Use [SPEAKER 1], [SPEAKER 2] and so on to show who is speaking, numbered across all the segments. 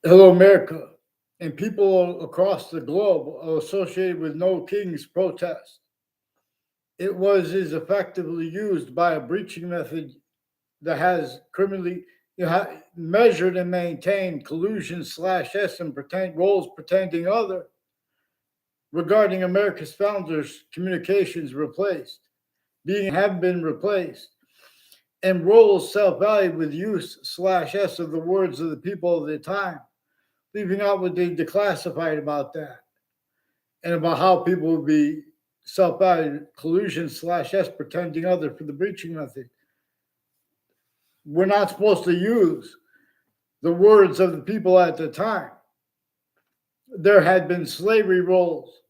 [SPEAKER 1] Hello, America, and people across the globe are associated with No King's protest. It was is effectively used by a breaching method that has criminally measured and maintained collusion slash S and pretend roles pretending other regarding America's founders' communications replaced, being have been replaced, and roles self-valued with use slash S of the words of the people of the time, leaving out what they declassified about that and about how people would be self-valued collusion slash S pretending other for the breaching method. We're not supposed to use the words of the people at the time. There had been slavery rolls,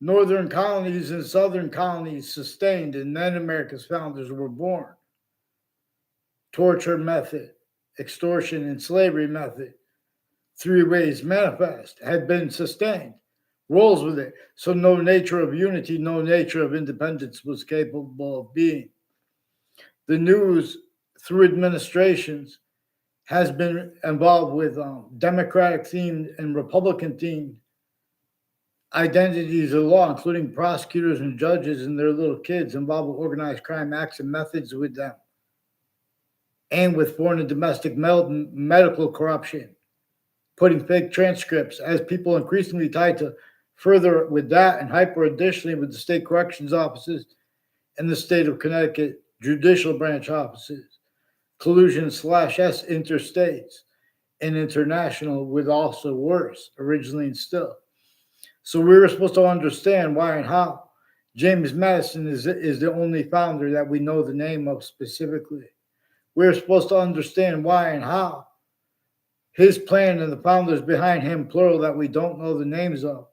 [SPEAKER 1] northern colonies and southern colonies sustained, and then America's founders were born. Torture method, extortion, and slavery method, three ways manifest, had been sustained. Rolls with it. So no nature of unity, no nature of independence was capable of being. The news, through administrations, has been involved with Democratic themed and Republican themed identities of law, including prosecutors and judges and their little kids involved with organized crime acts and methods with them, and with foreign and domestic medical corruption, putting fake transcripts as people increasingly tied to further with that and hyper additionally with the state corrections offices and the state of Connecticut judicial branch offices, collusion slash S interstates and international with also worse originally and still. So we were supposed to understand why and how James Madison is the only founder that we know the name of specifically. We're supposed to understand why and how his plan and the founders behind him, plural, that we don't know the names of.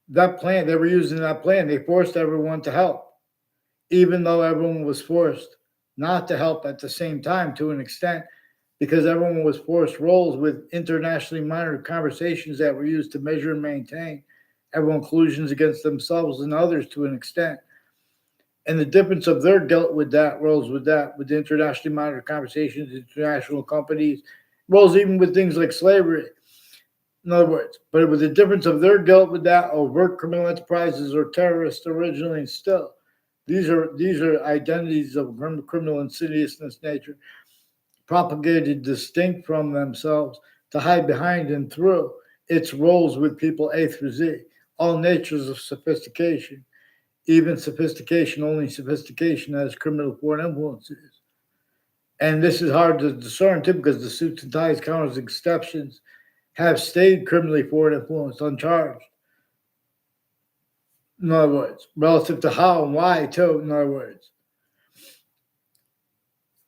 [SPEAKER 1] That plan, they were using that plan. They forced everyone to help, even though everyone was forced not to help at the same time to an extent, because everyone was forced roles with internationally monitored conversations that were used to measure and maintain everyone collusions against themselves and others to an extent. And the difference of their guilt with that, roles with that, with the internationally monitored conversations, international companies, roles even with things like slavery. In other words, but with the difference of their guilt with that, overt criminal enterprises or terrorists originally and still. These are identities of criminal insidiousness nature, propagated distinct from themselves to hide behind and through its roles with people A through Z, all natures of sophistication, even sophistication, only sophistication as criminal foreign influences. And this is hard to discern too because the suits and ties, counters, exceptions have stayed criminally foreign influenced, uncharged. In other words, relative to how and why, too, in other words.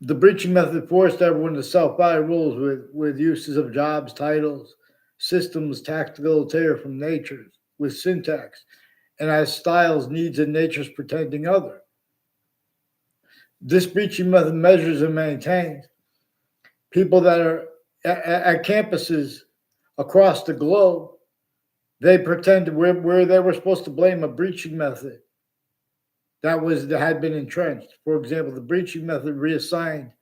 [SPEAKER 1] The breaching method forced everyone to self-value rules with uses of jobs, titles, systems, tactical terror from natures, with syntax, and as styles, needs, and natures pretending other. This breaching method measures and maintains people that are at campuses across the globe. They pretend where they were supposed to blame a breaching method that had been entrenched. For example, the breaching method reassigned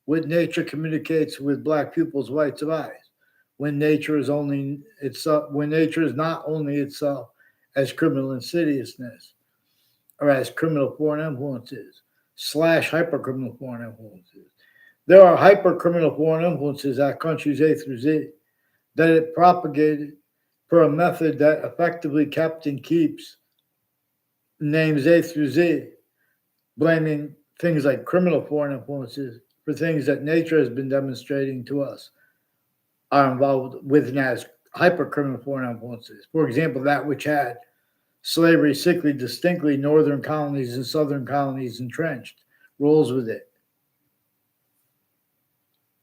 [SPEAKER 1] what nature communicates with black pupils' whites of eyes, when nature is only itself, when nature is not only itself as criminal insidiousness or as criminal foreign influences slash hypercriminal foreign influences. There are hypercriminal foreign influences at countries A through Z that it propagated for a method that effectively kept and keeps names A through Z, blaming things like criminal foreign influences for things that nature has been demonstrating to us are involved with and as hypercriminal foreign influences. For example, that which had slavery sickly distinctly northern colonies and southern colonies entrenched, rolls with it.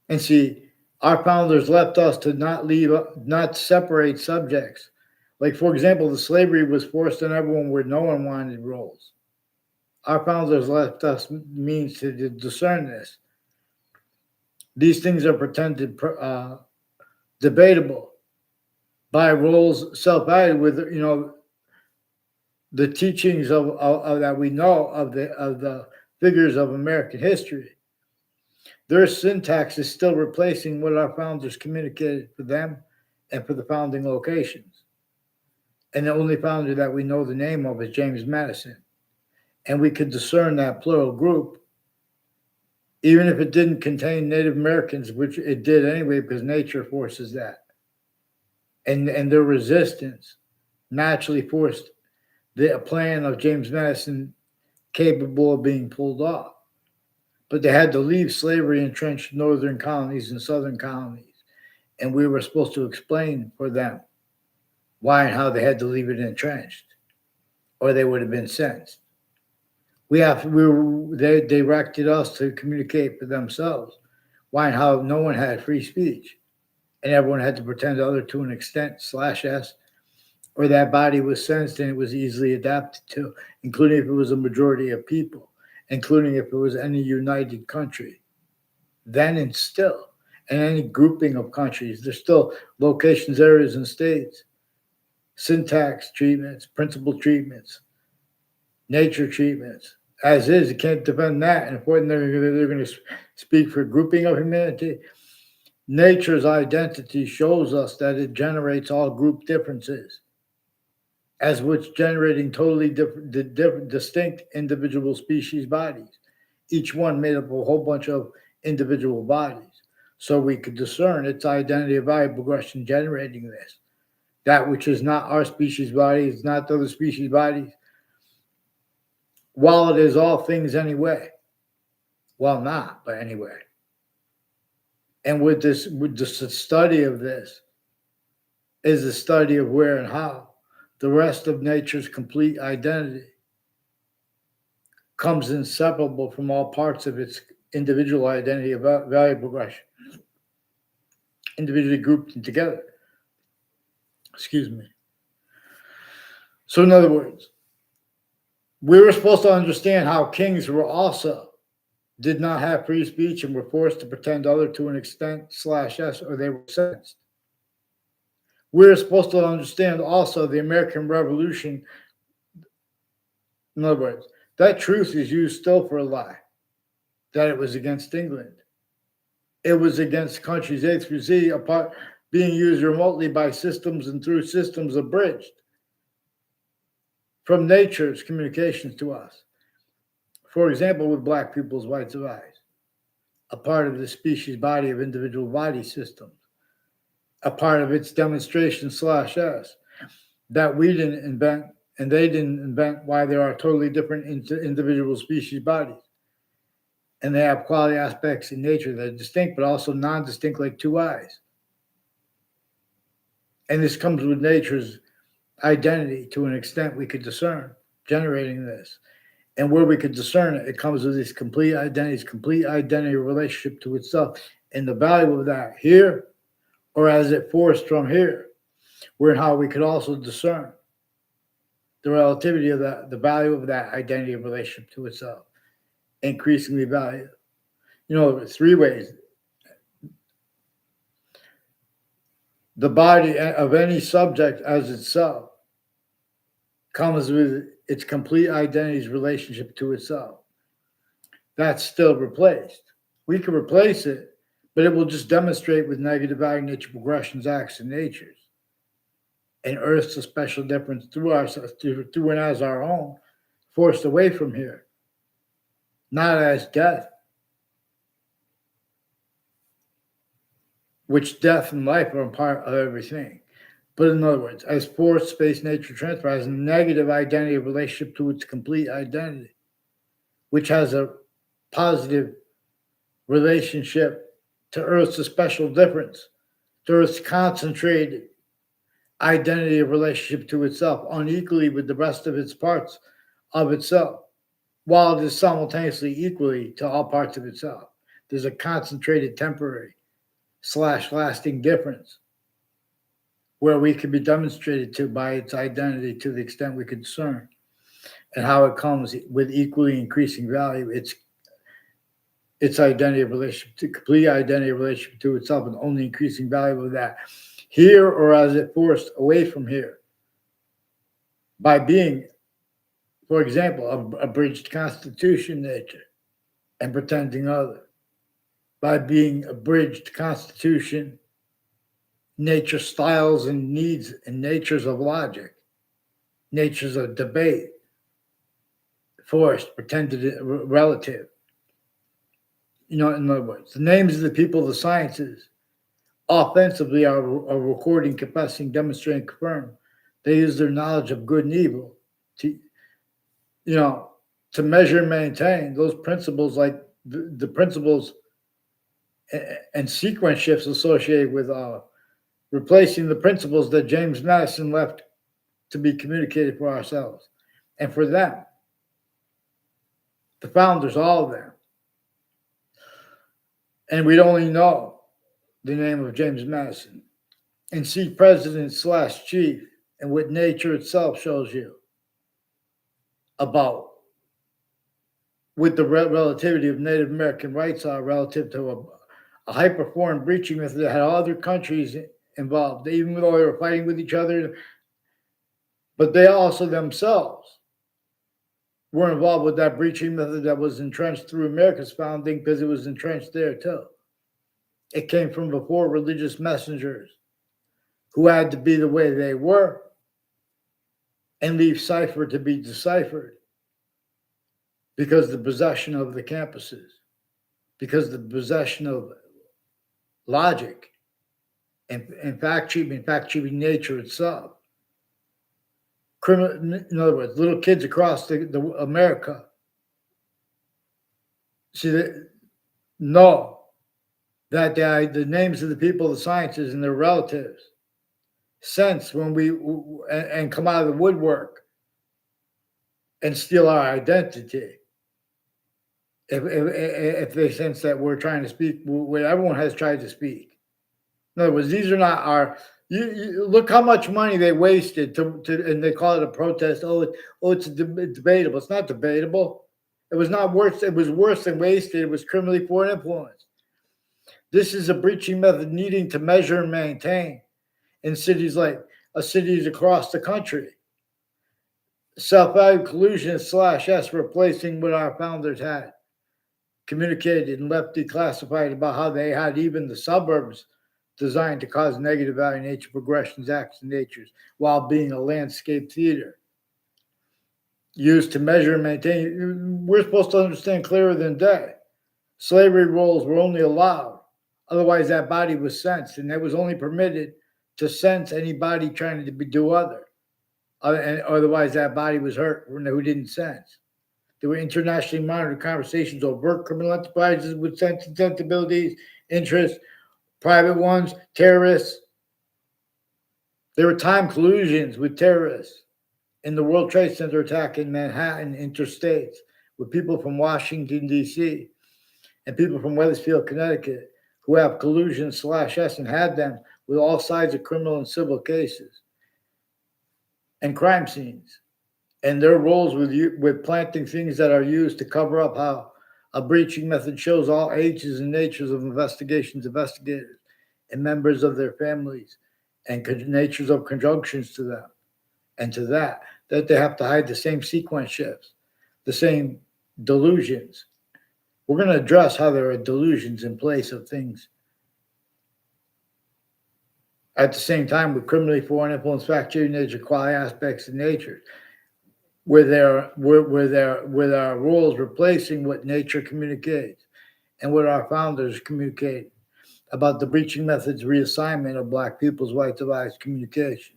[SPEAKER 1] And see, our founders left us to not separate subjects. Like, for example, the slavery was forced on everyone where no one wanted roles. Our founders left us means to discern this. These things are pretended debatable by roles self-value with the teachings of that we know of the figures of American history. Their syntax is still replacing what our founders communicated for them and for the founding locations. And the only founder that we know the name of is James Madison. And we could discern that plural group, even if it didn't contain Native Americans, which it did anyway, because nature forces that. And their resistance naturally forced the plan of James Madison capable of being pulled off. But they had to leave slavery entrenched northern colonies and southern colonies. And we were supposed to explain for them why and how they had to leave it entrenched, or they would have been sentenced. They directed us to communicate for themselves why and how no one had free speech, and everyone had to pretend other to an extent /s, or that body was sensed and it was easily adapted to, including if it was a majority of people, including if it was any united country, then and still, and any grouping of countries. There's still locations, areas, and states, syntax treatments, principle treatments, nature treatments. As is, you can't defend that. And if they're going to speak for grouping of humanity, nature's identity shows us that it generates all group differences, as which generating totally different, distinct individual species bodies, each one made up of a whole bunch of individual bodies. So we could discern its identity of value progression generating this. That which is not our species body is not the other species bodies, while it is all things anyway. Well, not, but anyway. And with the study of this is the study of where and how the rest of nature's complete identity comes inseparable from all parts of its individual identity of value progression, individually grouped and together. Excuse me. So in other words, we were supposed to understand how kings were also did not have free speech and were forced to pretend other to an extent /s, or they were sentenced. We're supposed to understand also the American Revolution. In other words, that truth is used still for a lie, that it was against England. It was against countries A through Z, apart being used remotely by systems and through systems abridged from nature's communications to us. For example, with black people's rights of eyes, a part of the species body of individual body systems, a part of its demonstration /s, that we didn't invent and they didn't invent, why there are totally different individual species bodies. And they have quality aspects in nature that are distinct, but also non-distinct, like two eyes. And this comes with nature's identity to an extent we could discern, generating this. And where we could discern it, it comes with this complete identity relationship to itself. And the value of that here, or as it forced from here, where and how we could also discern the relativity of that, the value of that identity relationship to itself, increasingly valued. You know, three ways. The body of any subject as itself comes with its complete identity's relationship to itself. That's still replaced. We can replace it, but it will just demonstrate with negative value nature progressions, acts, and natures. And Earth's a special difference through and as our own, forced away from here, not as death, which death and life are a part of everything. But in other words, as forced space nature transfer has a negative identity relationship to its complete identity, which has a positive relationship to Earth's a special difference, to Earth's concentrated identity of relationship to itself, unequally with the rest of its parts of itself, while it is simultaneously equally to all parts of itself. There's a concentrated temporary /lasting difference where we can be demonstrated to by its identity to the extent we can discern, and how it comes with equally increasing value, its identity of relationship to complete identity of relationship to itself, and only increasing value of that here, or as it forced away from here by being, for example, a abridged constitution nature and pretending other. by being abridged constitution, nature styles and needs and natures of logic, natures of debate, forced, pretended relative. In other words, the names of the people of the sciences offensively are recording, confessing, demonstrating, confirm. They use their knowledge of good and evil to, to measure and maintain those principles, like the principles and sequence shifts associated with replacing the principles that James Madison left to be communicated for ourselves and for them, the founders, all of them. And we'd only know the name of James Madison and see president/chief and what nature itself shows you about what the relativity of Native American rights are relative to a hyper-foreign breaching method that had other countries involved, even though they were fighting with each other. But they also themselves were involved with that breaching method that was entrenched through America's founding, because it was entrenched there too. It came from before religious messengers who had to be the way they were and leave cipher to be deciphered, because the possession of the campuses, because the possession of logic and fact-cheating nature itself. In other words, little kids across the America know that the names of the people of the sciences and their relatives sense when we and come out of the woodwork and steal our identity. If they sense that we're trying to speak what everyone has tried to speak. In other words, these are not our. You look how much money they wasted and they call it a protest. It's debatable. It's not debatable. It was not worse. It was worse than wasted. It was criminally foreign influence. This is a breaching method needing to measure and maintain in cities across the country. Self-value collusion /S replacing what our founders had communicated and left declassified about how they had even the suburbs designed to cause negative value nature progressions, acts, and natures, while being a landscape theater used to measure and maintain. We're supposed to understand clearer than day. Slavery roles were only allowed, otherwise that body was sensed, and it was only permitted to sense anybody trying to do other. And otherwise that body was hurt who didn't sense. There were internationally monitored conversations, overt criminal enterprises with sensibilities, interests, private ones, terrorists. There were timed collusions with terrorists in the World Trade Center attack in Manhattan, interstates, with people from Washington, D.C., and people from Wethersfield, Connecticut, who have collusion /S and had them with all sides of criminal and civil cases and crime scenes, and their roles with planting things that are used to cover up how a breaching method shows all ages and natures of investigators and members of their families and natures of conjunctions to them and to that they have to hide the same sequence shifts, the same delusions. We're going to address how there are delusions in place of things. At the same time, with criminally foreign influence, fact-cheating nature, quality aspects of nature, with our rules replacing what nature communicates and what our founders communicate about the breaching methods reassignment of Black people's white divides communication,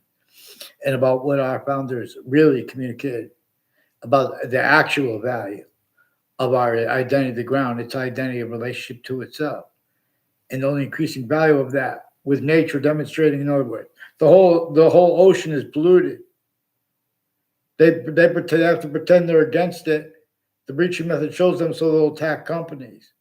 [SPEAKER 1] and about what our founders really communicated about the actual value of our identity, the ground, its identity in relationship to itself, and the only increasing value of that with nature demonstrating, in other words, the whole ocean is polluted. They have to pretend they're against it. The breaching method shows them so they'll attack companies.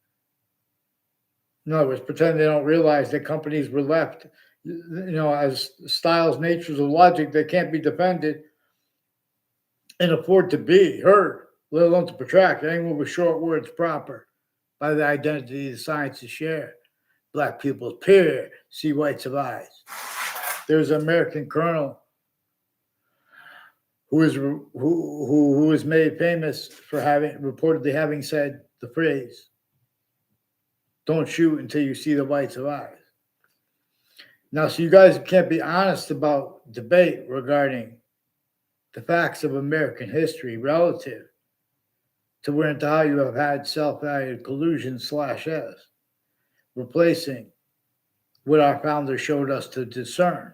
[SPEAKER 1] In other words, pretend they don't realize that companies were left, as styles, natures of logic that can't be defended and afford to be heard, let alone to protract. Anyone with short words proper by the identity the sciences share. Black people's period, see whites of eyes. There's an American colonel who was made famous for reportedly having said the phrase, Don't shoot until you see the whites of eyes. Now, so you guys can't be honest about debate regarding the facts of American history relative to where into how you have had self-valued collusion slash S, replacing what our founders showed us to discern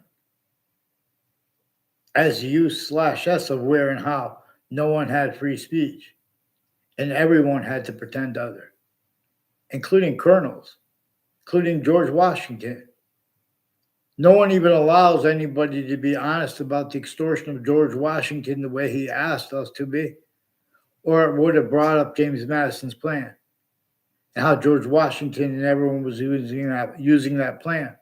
[SPEAKER 1] as use slash S of where and how no one had free speech and everyone had to pretend other, including colonels, including George Washington. No one even allows anybody to be honest about the extortion of George Washington the way he asked us to be, or it would have brought up James Madison's plan and how George Washington and everyone was using that plan.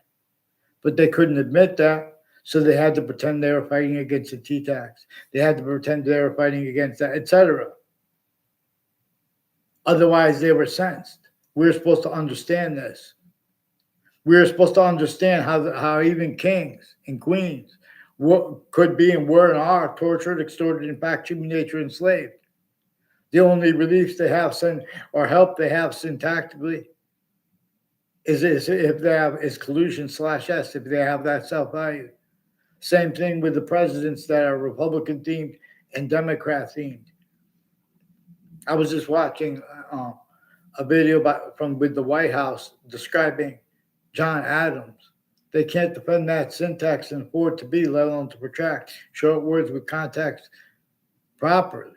[SPEAKER 1] But they couldn't admit that, so they had to pretend they were fighting against the tea tax. They had to pretend they were fighting against that, etc. Otherwise, they were censored. We were supposed to understand this. We were supposed to understand how even kings and queens could be and were and are tortured, extorted, in fact, human nature enslaved. The only reliefs they have or help they have syntactically is if they have is collusion slash S, if they have that self-value. Same thing with the presidents that are Republican themed and Democrat themed. I was just watching a video with the White House describing John Adams. They can't defend that syntax and afford to be, let alone to protract short words with context properly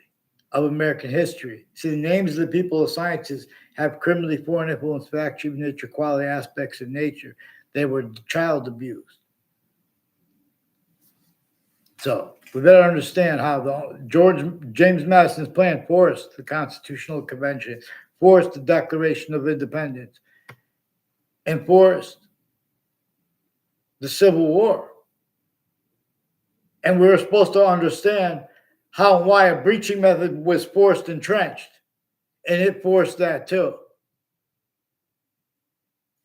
[SPEAKER 1] of American history. See, the names of the people of sciences have criminally foreign influence, fact, human nature, quality aspects of nature. They were child abused. So we better understand how James Madison's plan forced the Constitutional Convention, forced the Declaration of Independence, and forced the Civil War. And we were supposed to understand how and why a breaching method was forced entrenched. And it forced that too.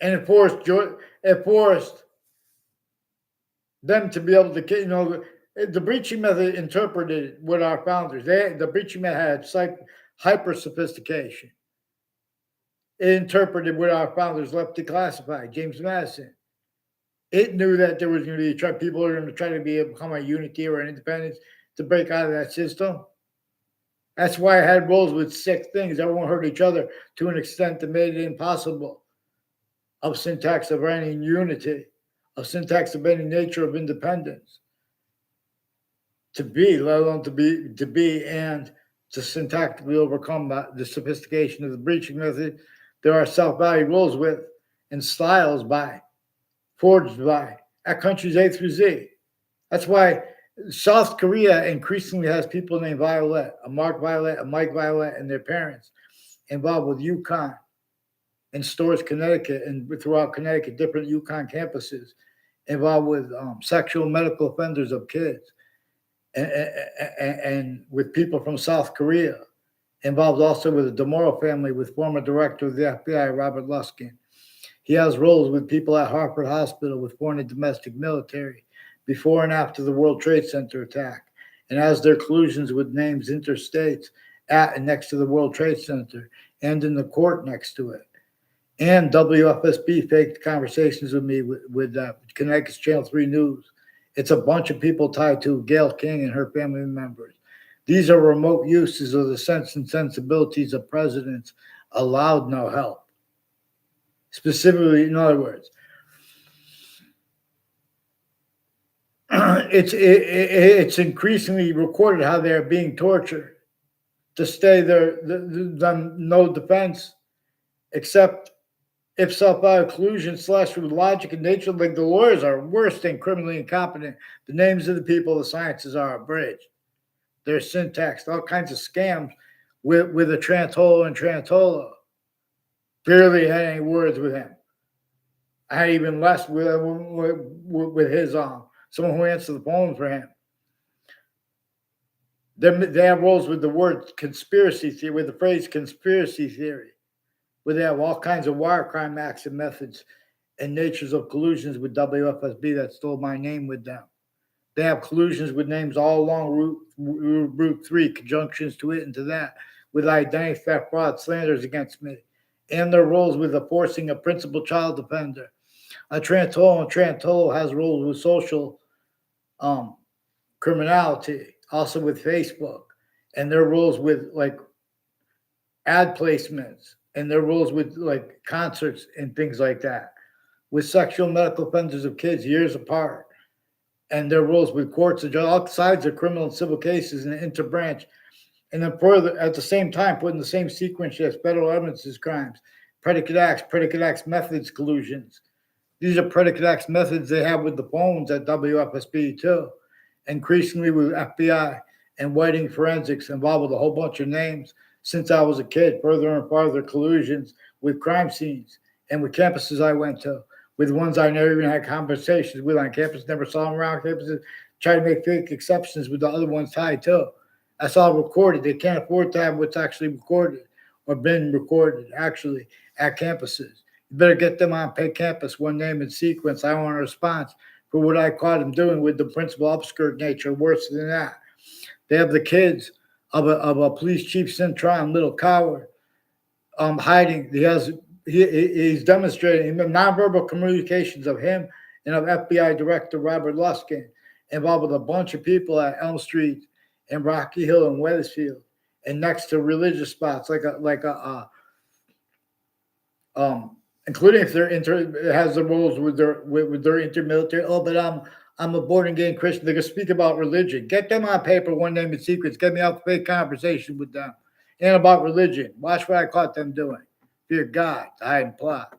[SPEAKER 1] And it forced them to be able to, the breaching method interpreted with our founders. The breaching method had hyper sophistication. It interpreted what our founders left declassified. James Madison. It knew that there was going to be people are going to try to become a unity or an independence to break out of that system. That's why I had roles with 6 things. Everyone heard each other to an extent that made it impossible of syntax of any unity, of syntax of any nature of independence. To be, let alone to be, and to syntactically overcome the sophistication of the breaching method. There are self-value rules with and styles forged by at countries A through Z. That's why South Korea increasingly has people named Violet, a Mark Violet, a Mike Violet, and their parents involved with UConn and Storrs, Connecticut, and throughout Connecticut, different UConn campuses involved with sexual medical offenders of kids. And with people from South Korea, involved also with the DeMoro family, with former director of the FBI, Robert Luskin. He has roles with people at Hartford Hospital with foreign and domestic military before and after the World Trade Center attack, and has their collusions with names interstates at and next to the World Trade Center and in the court next to it. And WFSB faked conversations with me with Connecticut's Channel 3 News. It's a bunch of people tied to Gail King and her family members. These are remote uses of the sense and sensibilities of presidents allowed no help. Specifically, in other words, it's increasingly recorded how they're being tortured to stay there, no defense, except if self-value collusion slash with logic and nature, like the lawyers are worse than criminally incompetent. The names of the people of the sciences are abridged. They're syntaxed, all kinds of scams with a Trantola and Trantola. Barely had any words with him. I had even less with his someone who answered the phone for him. They have roles with the word conspiracy theory, with the phrase conspiracy theory, where they have all kinds of wire crime acts and methods and natures of collusions with WFSB that stole my name with them. They have collusions with names all along Route 3, conjunctions to it and to that, with identity theft, fraud, slanders against me, and their roles with enforcing a principal child defender. Trantolo has roles with social um, criminality, also with Facebook, and their roles with like ad placements, and their roles with like concerts and things like that, with sexual medical offenders of kids years apart, and their roles with courts and all sides of criminal and civil cases and interbranch, and then further at the same time putting the same sequence as federal evidence as crimes, predicate acts, methods, collusions. These are predicate acts methods they have with the phones at WFSB too, increasingly with FBI and whiting forensics involved with a whole bunch of names since I was a kid, further and farther collusions with crime scenes and with campuses I went to, with ones I never even had conversations with on campus, never saw them around campuses, try to make fake exceptions with the other ones tied too. That's all recorded. They can't afford to have what's actually recorded or been recorded actually at campuses. You better get them on pay campus, one name and sequence. I want a response for what I caught them doing with the principal upskirt nature. Worse than that, they have the kids of a police chief Cintron, little coward, hiding. He's demonstrating nonverbal communications of him and of FBI Director Robert Luskin involved with a bunch of people at Elm Street and Rocky Hill and Wethersfield, and next to religious spots including if they're it has the rules with their intermilitary. Oh, but I'm a born again Christian. They're gonna speak about religion. Get them on paper, one name and secrets. Get me out fake conversation with them and about religion. Watch what I caught them doing. Fear God, hide and plot.